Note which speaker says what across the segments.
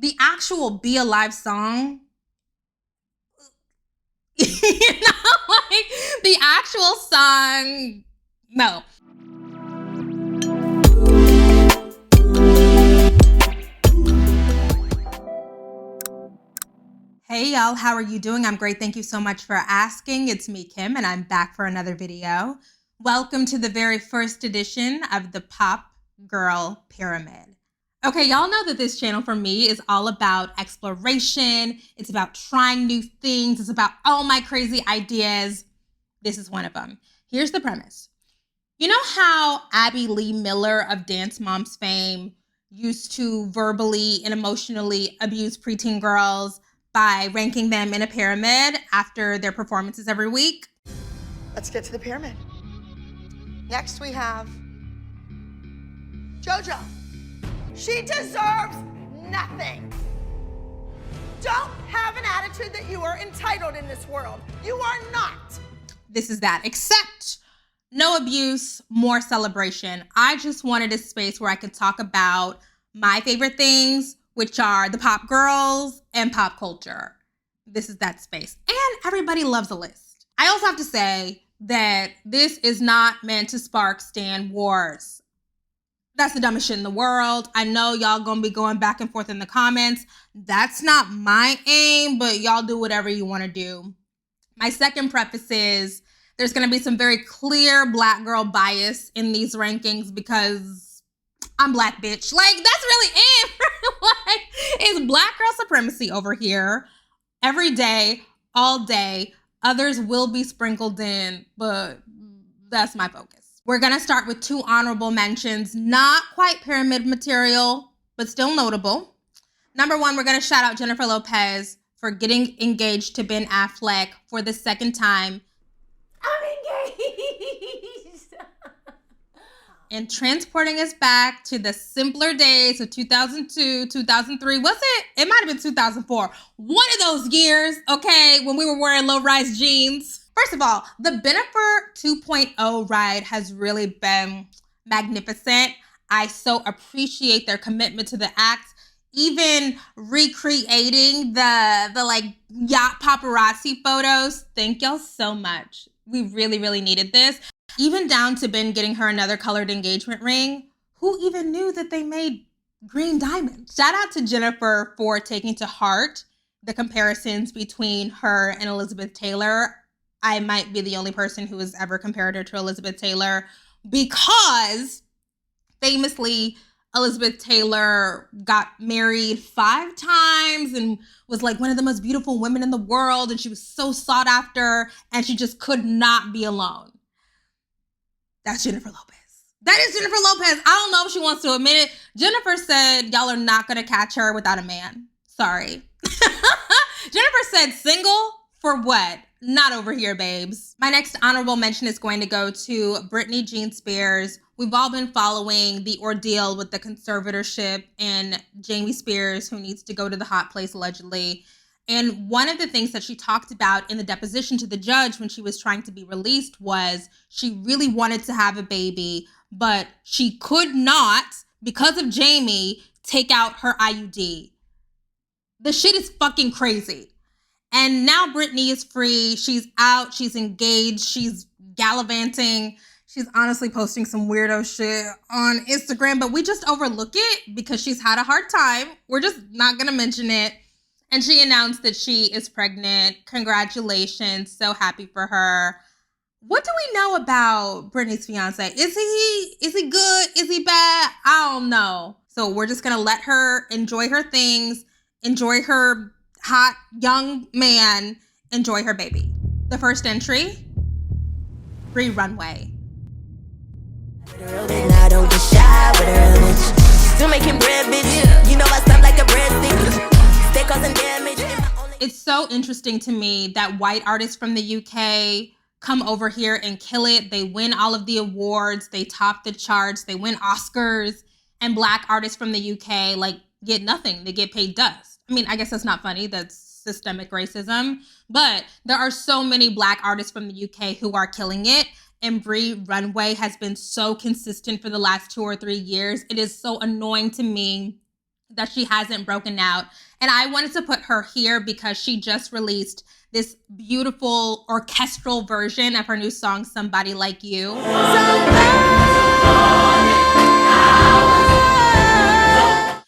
Speaker 1: The actual Be Alive song, you know, like the actual song, no. Hey y'all, how are you doing? I'm great. Thank you so much for asking. It's me, Kim, and I'm back for another video. Welcome to the very first edition of the Pop Girl Pyramid. Okay, y'all know that this channel for me is all about exploration. It's about trying new things. It's about all my crazy ideas. This is one of them. Here's the premise. You know how Abby Lee Miller of Dance Moms fame used to verbally and emotionally abuse preteen girls by ranking them in a pyramid after their performances every week?
Speaker 2: Let's get to the pyramid. Next we have JoJo. She deserves nothing. Don't have an attitude that you are entitled in this world. You are not.
Speaker 1: This is that, except no abuse, more celebration. I just wanted a space where I could talk about my favorite things, which are the pop girls and pop culture. This is that space. And everybody loves a list. I also have to say that this is not meant to spark stan wars. That's the dumbest shit in the world. I know y'all gonna be going back and forth in the comments. That's not my aim, but y'all do whatever you wanna do. My second preface is there's gonna be some very clear black girl bias in these rankings because I'm black, bitch. Like, that's really it. Like, it's black girl supremacy over here. Every day, all day. Others will be sprinkled in, but that's my focus. We're gonna start with two honorable mentions. Not quite pyramid material, but still notable. Number one, we're gonna shout out Jennifer Lopez for getting engaged to Ben Affleck for the second time.
Speaker 2: I'm engaged.
Speaker 1: And transporting us back to the simpler days of 2002, 2003. Was it? It might have been 2004. One of those years, okay, when we were wearing low-rise jeans. First of all, the Bennifer 2.0 ride has really been magnificent. I so appreciate their commitment to the act. Even recreating the like yacht paparazzi photos. Thank y'all so much. We really, really needed this. Even down to Ben getting her another colored engagement ring. Who even knew that they made green diamonds? Shout out to Jennifer for taking to heart the comparisons between her and Elizabeth Taylor. I might be the only person who has ever compared her to Elizabeth Taylor because famously Elizabeth Taylor got married 5 times and was like one of the most beautiful women in the world, and she was so sought after and she just could not be alone. That's Jennifer Lopez. That is Jennifer Lopez. I don't know if she wants to admit it. Jennifer said y'all are not going to catch her without a man. Sorry. Jennifer said single for what? Not over here, babes. My next honorable mention is going to go to Britney Jean Spears. We've all been following the ordeal with the conservatorship and Jamie Spears, who needs to go to the hot place allegedly. And one of the things that she talked about in the deposition to the judge when she was trying to be released was she really wanted to have a baby, but she could not, because of Jamie, take out her IUD. The shit is fucking crazy. And now Britney is free. She's out. She's engaged. She's gallivanting. She's honestly posting some weirdo shit on Instagram, but we just overlook it because she's had a hard time. We're just not going to mention it. And she announced that she is pregnant. Congratulations. So happy for her. What do we know about Britney's fiance? Is he good? Is he bad? I don't know. So we're just going to let her enjoy her things, enjoy her hot young man, enjoy her baby. The first entry, Bree Runway.
Speaker 3: I don't get shy with her image. Still making bread, bitch. You know I stop like a breadstick. Stay causing damage.
Speaker 1: It's so interesting to me that white artists from the UK come over here and kill it. They win all of the awards. They top the charts. They win Oscars. And black artists from the UK like get nothing. They get paid dust. I mean, I guess that's not funny. That's systemic racism. But there are so many black artists from the UK who are killing it. And Bree Runway has been so consistent for the last 2 or 3 years. It is so annoying to me that she hasn't broken out. And I wanted to put her here because she just released this beautiful orchestral version of her new song, Somebody Like You.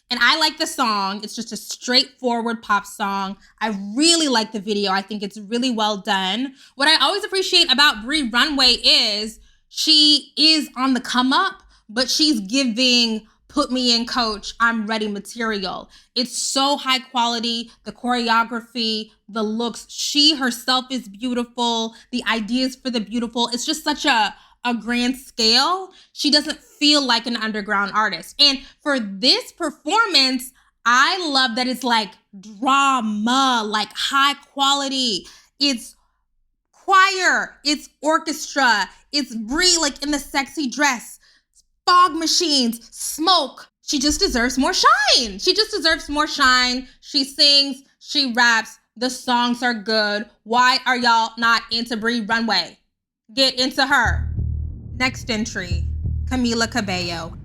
Speaker 1: And I like the song. It's just a straightforward pop song. I really like the video. I think it's really well done. What I always appreciate about Bree Runway is she is on the come up, but she's giving put me in, coach, I'm ready material. It's so high quality, the choreography, the looks. She herself is beautiful. The ideas for the beautiful. It's just such a grand scale. She doesn't feel like an underground artist. And for this performance, I love that it's like drama, like high quality. It's choir, it's orchestra, it's Bree like in the sexy dress, fog machines, smoke. She just deserves more shine. She just deserves more shine. She sings, she raps, the songs are good. Why are y'all not into Bree Runway? Get into her. Next entry, Camila Cabello.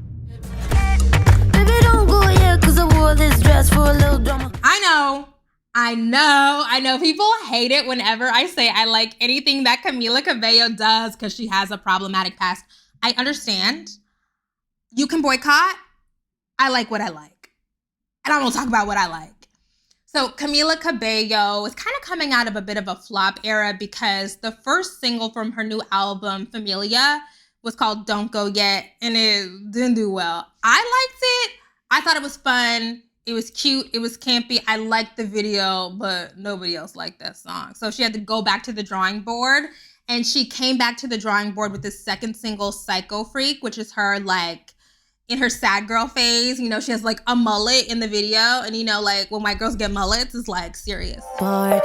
Speaker 3: Baby, don't go yet, 'cause I wore this dress for a little drama.
Speaker 1: I know. People hate it whenever I say I like anything that Camila Cabello does because she has a problematic past. I understand. You can boycott. I like what I like. And I'm going to talk about what I like. So Camila Cabello is kind of coming out of a bit of a flop era because the first single from her new album, Familia, was called Don't Go Yet, and it didn't do well. I liked it. I thought it was fun. It was cute. It was campy. I liked the video, but nobody else liked that song. So she had to go back to the drawing board, and she came back to the drawing board with this second single, Psycho Freak, which is her like in her sad girl phase. You know, she has like a mullet in the video, and you know, like when white girls get mullets, it's like serious.
Speaker 3: Sorry,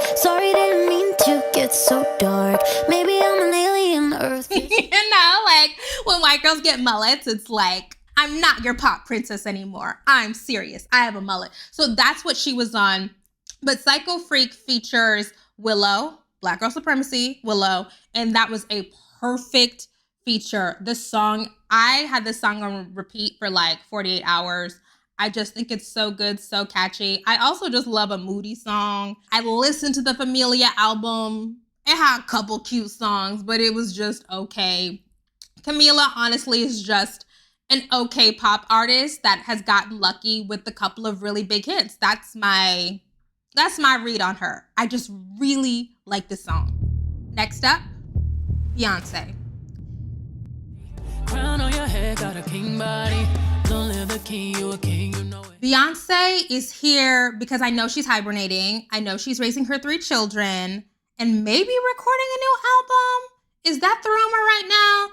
Speaker 3: didn't mean to get so dark. Maybe I'm an alien Earth.
Speaker 1: You know, like when white girls get mullets, it's like, I'm not your pop princess anymore. I'm serious. I have a mullet. So that's what she was on. But Psycho Freak features Willow, Black Girl Supremacy, Willow, and that was a perfect feature. The song, I had this song on repeat for like 48 hours. I just think it's so good, so catchy. I also just love a moody song. I listened to the Familia album. It had a couple cute songs, but it was just okay. Camila, honestly, is just an okay pop artist that has gotten lucky with a couple of really big hits. That's my read on her. I just really like this song. Next up, Beyoncé.
Speaker 4: Crown on your head, got a king body. Don't live the king, you a king, you know it.
Speaker 1: Beyoncé is here because I know she's hibernating. I know she's raising her 3 children and maybe recording a new album. Is that the rumor right now?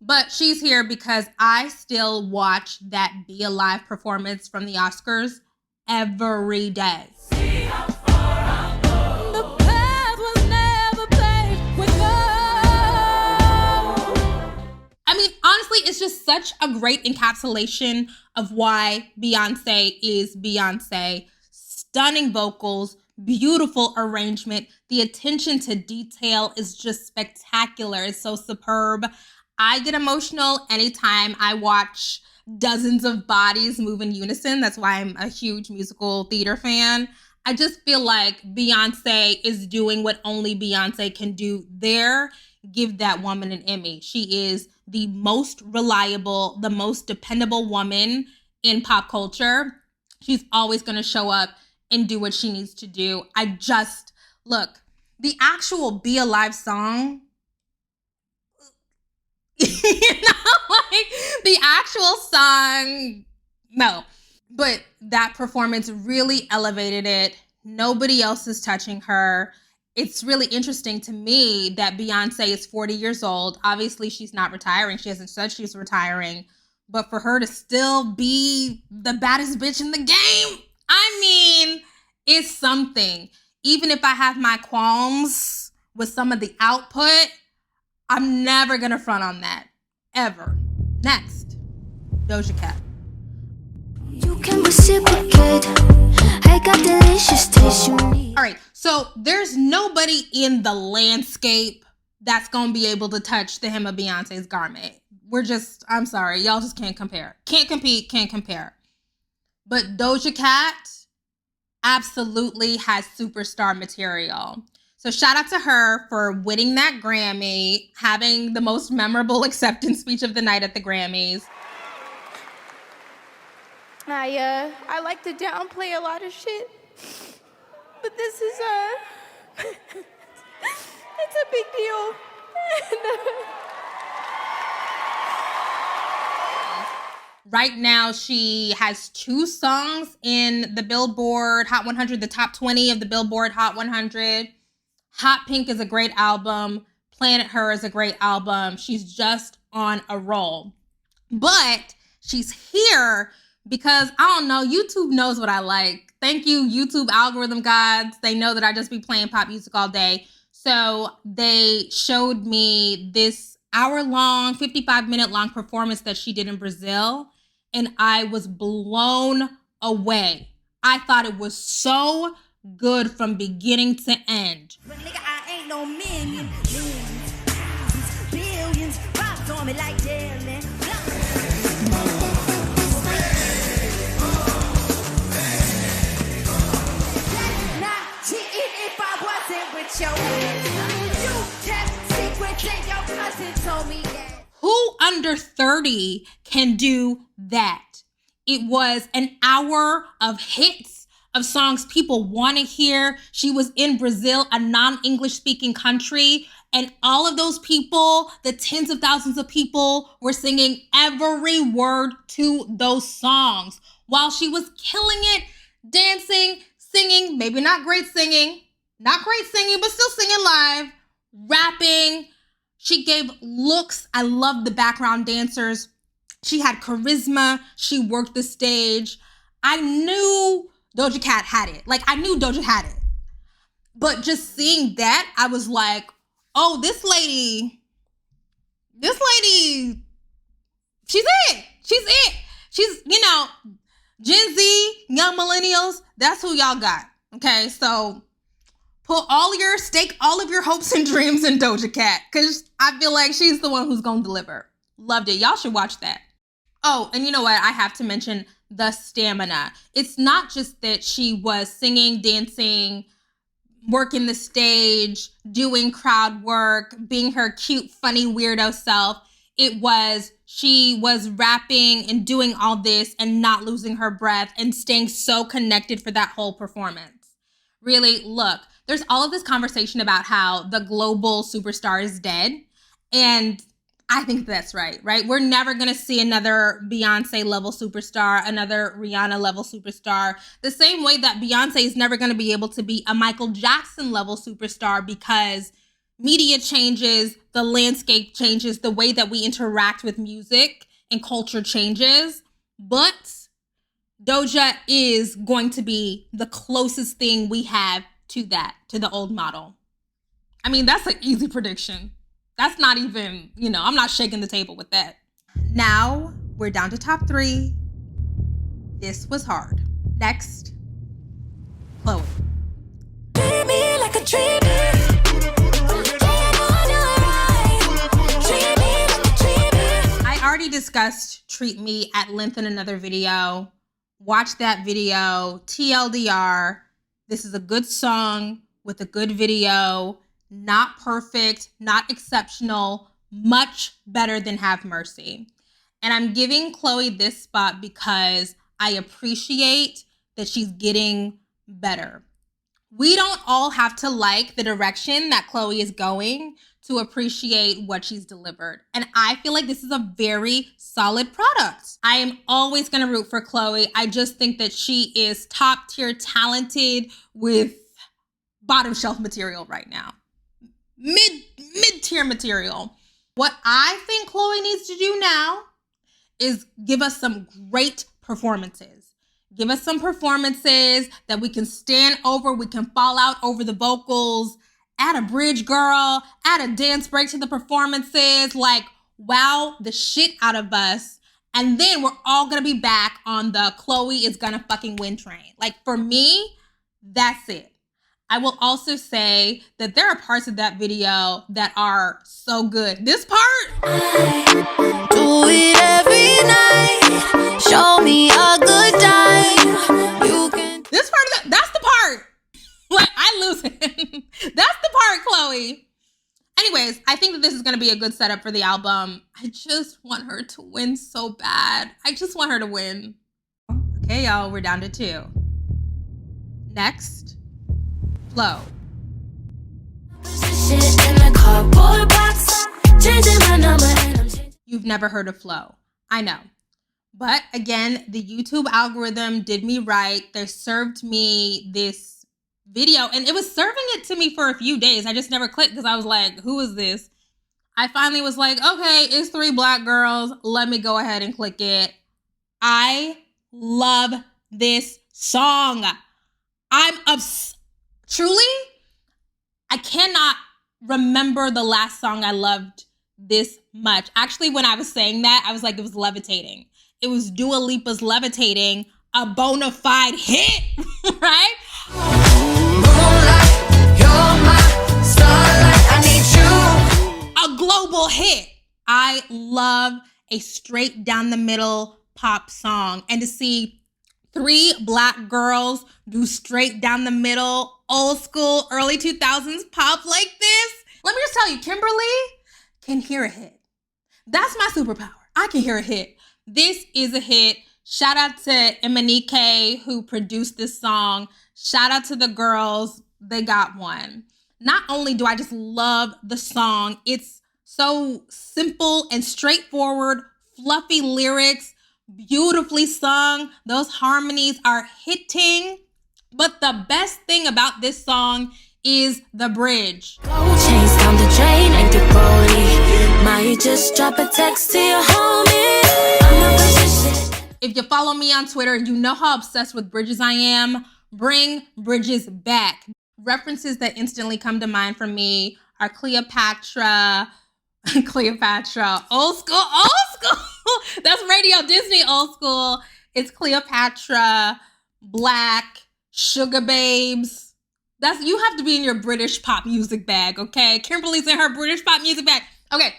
Speaker 1: But she's here because I still watch that Be Alive performance from the Oscars every day.
Speaker 4: The path was never paved with gold.
Speaker 1: I mean, honestly, it's just such a great encapsulation of why Beyoncé is Beyoncé. Stunning vocals, beautiful arrangement. The attention to detail is just spectacular. It's so superb. I get emotional anytime I watch dozens of bodies move in unison. That's why I'm a huge musical theater fan. I just feel like Beyoncé is doing what only Beyoncé can do there. Give that woman an Emmy. She is the most reliable, the most dependable woman in pop culture. She's always going to show up and do what she needs to do. Look, the actual Be Alive song, you know, like the actual song, no. But that performance really elevated it. Nobody else is touching her. It's really interesting to me that Beyoncé is 40 years old. Obviously, she's not retiring. She hasn't said she's retiring. But for her to still be the baddest bitch in the game, I mean, it's something. Even if I have my qualms with some of the output, I'm never going to front on that. Ever. Next, Doja Cat.
Speaker 3: You can reciprocate. I got delicious taste you need.
Speaker 1: All right, so there's nobody in the landscape that's going to be able to touch the hem of Beyonce's garment. I'm sorry, y'all just can't compare. Can't compete, can't compare. But Doja Cat absolutely has superstar material. So shout out to her for winning that Grammy, having the most memorable acceptance speech of the night at the Grammys.
Speaker 5: I like to downplay a lot of shit, but this is it's a big deal.
Speaker 1: Right now, she has 2 songs in the Billboard Hot 100, the top 20 of the Billboard Hot 100. Hot Pink is a great album. Planet Her is a great album. She's just on a roll. But she's here because, I don't know, YouTube knows what I like. Thank you, YouTube algorithm gods. They know that I just be playing pop music all day. So they showed me this hour-long, 55-minute-long performance that she did in Brazil, and I was blown away. I thought it was so good from beginning to end.
Speaker 3: But nigga, I ain't no million, millions, billions, robbed on me like damn, man. Not cheating if I wasn't with your you kept secrets and your cousin told me that.
Speaker 1: Who under 30 can do that? It was an hour of hits, of songs people want to hear. She was in Brazil, a non-English speaking country, and all of those people, the tens of thousands of people, were singing every word to those songs while she was killing it, dancing, singing, maybe not great singing, but still singing live, rapping. She gave looks. I love the background dancers. She had charisma. She worked the stage. I knew Doja Cat had it. I knew Doja had it. But just seeing that, I was like, oh, this lady, she's it. She's, Gen Z, young millennials, that's who y'all got. Okay, so stake all of your hopes and dreams in Doja Cat, because I feel like she's the one who's gonna deliver. Loved it. Y'all should watch that. Oh, and you know what? I have to mention the stamina. It's not just that she was singing, dancing, working the stage, doing crowd work, being her cute, funny, weirdo self. She was rapping and doing all this and not losing her breath and staying so connected for that whole performance. Really, look, there's all of this conversation about how the global superstar is dead. And I think that's right? We're never going to see another Beyoncé level superstar, another Rihanna level superstar, the same way that Beyoncé is never going to be able to be a Michael Jackson level superstar because media changes, the landscape changes, the way that we interact with music and culture changes. But Doja is going to be the closest thing we have to that, to the old model. I mean, that's an easy prediction. That's not even, I'm not shaking the table with that. Now, we're down to top 3. This was hard. Next, Chlöe.
Speaker 3: Treat me like a dream.
Speaker 1: I already discussed Treat Me at length in another video. Watch that video. TLDR. This is a good song with a good video. Not perfect, not exceptional, much better than Have Mercy. And I'm giving Chlöe this spot because I appreciate that she's getting better. We don't all have to like the direction that Chlöe is going to appreciate what she's delivered. And I feel like this is a very solid product. I am always going to root for Chlöe. I just think that she is top tier talented with bottom shelf material right now. Mid-tier material. What I think Chlöe needs to do now is give us some great performances. Give us some performances that we can stand over, we can fall out over the vocals, add a bridge, girl, add a dance break to the performances, wow the shit out of us. And then we're all gonna be back on the Chlöe is gonna fucking win train. For me, that's it. I will also say that there are parts of that video that are so good. This part.
Speaker 3: I do it every night. Show me a good time.
Speaker 4: pain. You can.
Speaker 1: This part, that's the part. Like, I lose it. That's the part, Chlöe. Anyways, I think that this is going to be a good setup for the album. I just want her to win so bad. I just want her to win. Okay, y'all, we're down to 2. Next, Chlöe. You've never heard of Chlöe. I know. But again, the YouTube algorithm did me right. They served me this video, and it was serving it to me for a few days. I just never clicked because I was like, who is this? I finally was like, okay, it's 3 black girls. Let me go ahead and click it. I love this song. Truly, I cannot remember the last song I loved this much. Actually, when I was saying that, I was like, it was Levitating. It was Dua Lipa's Levitating, a bona fide hit, right?
Speaker 3: Moonlight, you're my starlight. I need you.
Speaker 1: A global hit. I love a straight down the middle pop song. And to see 3 black girls do straight down the middle, old school, early 2000s pop like this. Let me just tell you, Kimberly can hear a hit. That's my superpower. I can hear a hit. This is a hit. Shout out to Emanike who produced this song. Shout out to the girls. They got one. Not only do I just love the song, it's so simple and straightforward, fluffy lyrics, beautifully sung. Those harmonies are hitting. But the best thing about this song is the bridge.
Speaker 4: Gold chains down the drain, ain't the Brody. Might just drop a text to your homie. I'm a position.
Speaker 1: If you follow me on Twitter, you know how obsessed with bridges I am. Bring bridges back. References that instantly come to mind for me are Cleopatra, old school. That's Radio Disney old school. It's Cleopatra, Black, Sugar Babes. You have to be in your British pop music bag, okay? Kimberly's in her British pop music bag. Okay.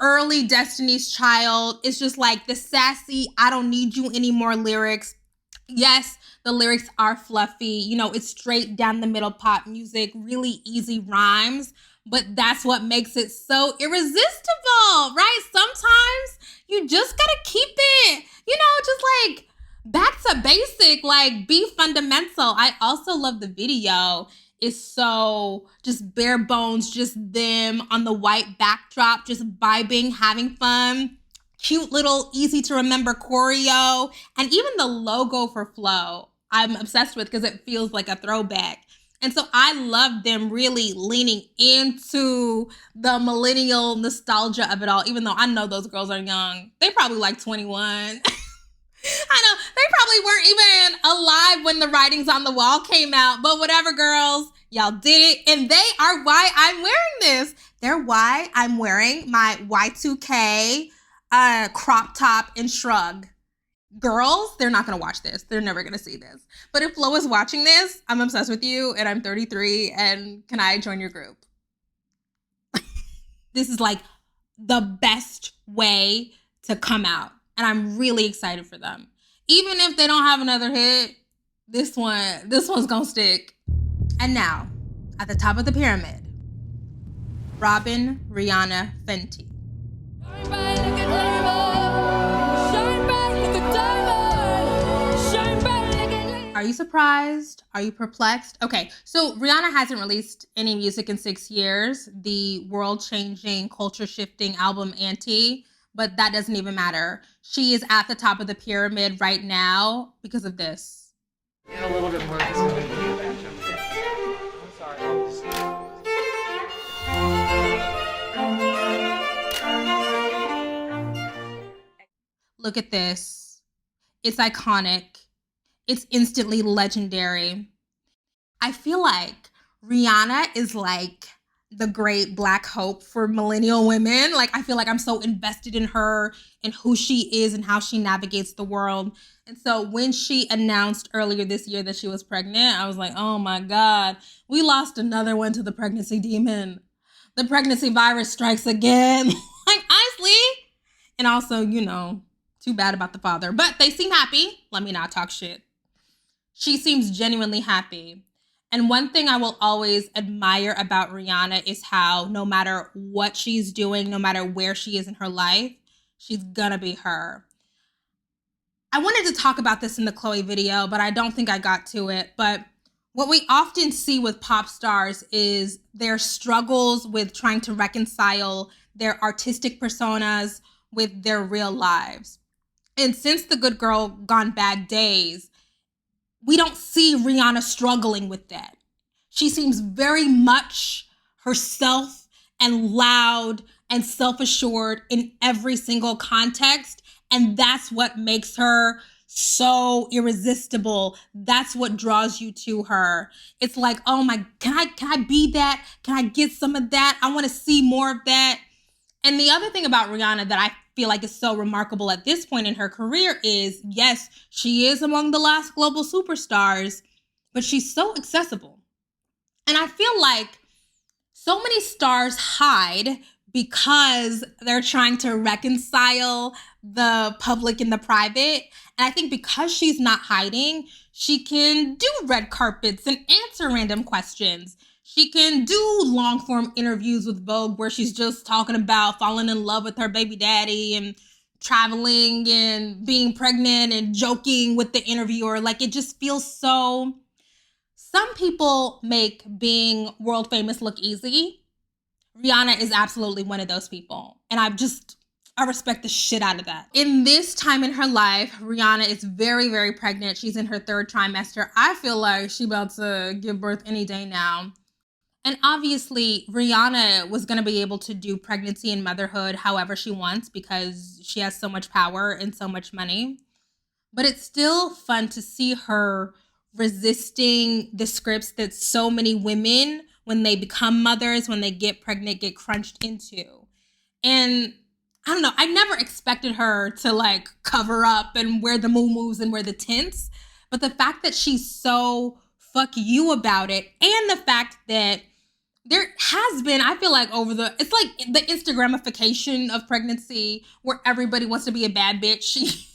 Speaker 1: Early Destiny's Child. It's just like the sassy, I don't need you anymore lyrics. Yes, the lyrics are fluffy. You know, it's straight down the middle pop music, really easy rhymes, but that's what makes it so irresistible, right? Sometimes you just gotta keep it, just like back to basic, like be fundamental. I also love the video. It's so just bare bones, just them on the white backdrop, just vibing, having fun. Cute little easy to remember choreo. And even the logo for Chlöe, I'm obsessed with because it feels like a throwback. And so I love them really leaning into the millennial nostalgia of it all, even though I know those girls are young. They probably like 21. I know, they probably weren't even alive when The Writings on the Wall came out, but whatever, girls, y'all did it. And they are why I'm wearing this. They're why I'm wearing my Y2K crop top and shrug. Girls, they're not going to watch this. They're never going to see this. But if Flo is watching this, I'm obsessed with you and I'm 33 and can I join your group? This is like the best way to come out. And I'm really excited for them. Even if they don't have another hit, this one's gonna stick. And now, at the top of the pyramid, Robin, Rihanna, Fenty.
Speaker 4: Shine bright like a diamond. Shine bright like a diamond. Shine bright like a diamond.
Speaker 1: Are you surprised? Are you perplexed? Okay, so Rihanna hasn't released any music in 6 years. The world-changing, culture-shifting album Anti. But that doesn't even matter. She is at the top of the pyramid right now because of this.
Speaker 6: And a little bit more because I'm going to give you a batch of it. I'm sorry.
Speaker 1: Look at this. It's iconic. It's instantly legendary. I feel like Rihanna is like the great Black hope for millennial women. Like, I feel like I'm so invested in her and who she is and how she navigates the world. And so when she announced earlier this year that she was pregnant, I was like, oh my God, we lost another one to the pregnancy demon. The pregnancy virus strikes again. Like, honestly. And also, Too bad about the father. But they seem happy. Let me not talk shit. She seems genuinely happy. And one thing I will always admire about Rihanna is how no matter what she's doing, no matter where she is in her life, she's gonna be her. I wanted to talk about this in the Chlöe video, but I don't think I got to it. But what we often see with pop stars is their struggles with trying to reconcile their artistic personas with their real lives. And since the Good Girl Gone Bad days, we don't see Rihanna struggling with that. She seems very much herself and loud and self-assured in every single context. And that's what makes her so irresistible. That's what draws you to her. It's like, oh my, can I be that? Can I get some of that? I want to see more of that. And the other thing about Rihanna that I feel like is so remarkable at this point in her career is, yes, she is among the last global superstars, but she's so accessible. And I feel like so many stars hide because they're trying to reconcile the public and the private. And I think because she's not hiding, she can do red carpets and answer random questions. She can do long-form interviews with Vogue where she's just talking about falling in love with her baby daddy and traveling and being pregnant and joking with the interviewer. Like, it just feels so... Some people make being world famous look easy. Rihanna is absolutely one of those people. And I respect the shit out of that. In this time in her life, Rihanna is very, very pregnant. She's in her 3rd trimester. I feel like she's about to give birth any day now. And obviously, Rihanna was going to be able to do pregnancy and motherhood however she wants because she has so much power and so much money. But it's still fun to see her resisting the scripts that so many women, when they become mothers, when they get pregnant, get crunched into. And I don't know, I never expected her to like cover up and wear the muumuus and wear the tints. But the fact that she's so fuck you about it, and the fact that there has been, I feel like it's like the Instagramification of pregnancy where everybody wants to be a bad bitch,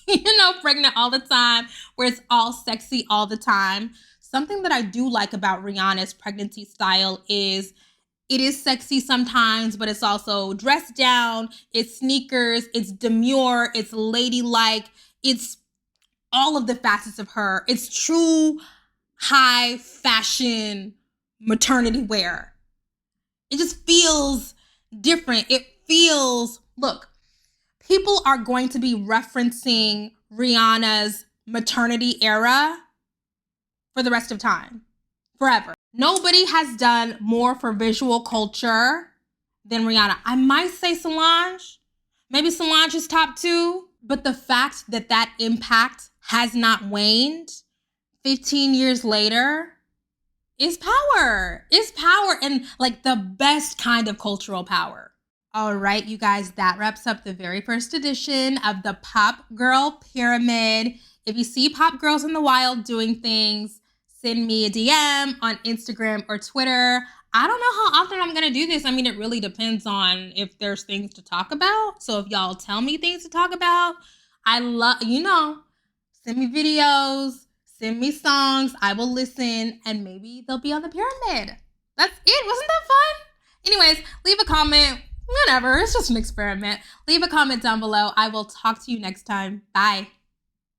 Speaker 1: pregnant all the time, where it's all sexy all the time. Something that I do like about Rihanna's pregnancy style is it is sexy sometimes, but it's also dressed down, it's sneakers, it's demure, it's ladylike, it's all of the facets of her. It's true high fashion maternity wear. It just feels different. It feels, look, people are going to be referencing Rihanna's maternity era for the rest of time, forever. Nobody has done more for visual culture than Rihanna. I might say Solange. Maybe Solange is top 2. But the fact that that impact has not waned 15 years later is power. It's power, and like the best kind of cultural power. All right, you guys, that wraps up the very first edition of the Pop Girl Pyramid. If you see pop girls in the wild doing things, send me a DM on Instagram or Twitter. I don't know how often I'm going to do this. I mean, it really depends on if there's things to talk about. So if y'all tell me things to talk about, I love, send me videos, send me songs. I will listen, and maybe they'll be on the pyramid. That's it. Wasn't that fun? Anyways, leave a comment. Whatever. It's just an experiment. Leave a comment down below. I will talk to you next time. Bye.